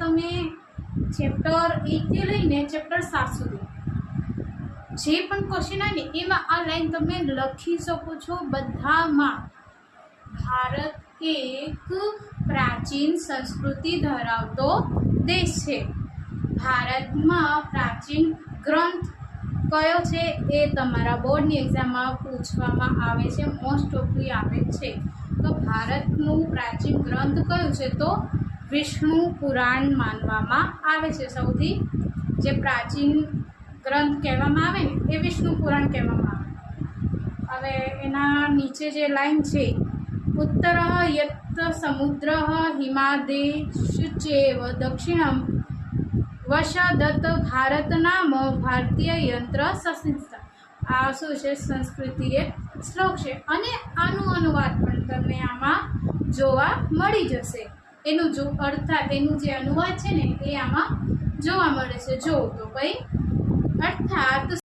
તમે ચેપ્ટર 1 થી લઈને ચેપ્ટર 7 સુધી જે પણ ક્વેશ્ચન આવે ને એમાં આ લાઈન તમે લખી શકો છો બધામાં. ભારત એક પ્રાચીન સંસ્કૃતિ ધરાવતો દેશ છે. ભારતમાં પ્રાચીન ગ્રંથ કયો છે એ તમારા બોર્ડની એક્ઝામમાં પૂછવામાં આવે છે, મોસ્ટ ઓફલી આવે છે. તો ભારતનું પ્રાચીન ગ્રંથ કયું છે? તો વિષ્ણુ પુરાણ માનવામાં આવે છે. સૌથી જે પ્રાચીન ગ્રંથ કહેવામાં આવે ને એ વિષ્ણુ પુરાણ કહેવામાં આવે. હવે એના નીચે જે લાઈન છે, ઉત્તર યત સમુદ્ર હિમાદેશચેવ દક્ષિણમ વશદત ભારત નામ ભારતીય યંત્ર સંસ્થા. આ શું છે? સંસ્કૃતિ એક શ્લોક છે અને આનું અનુવાદ પણ તમને આમાં જોવા મળી જશે. એનું જો અર્થાત એનું જે અનુવાદ છે ને એ આમાં જોવા મળે છે. જો તો ભાઈ અર્થાત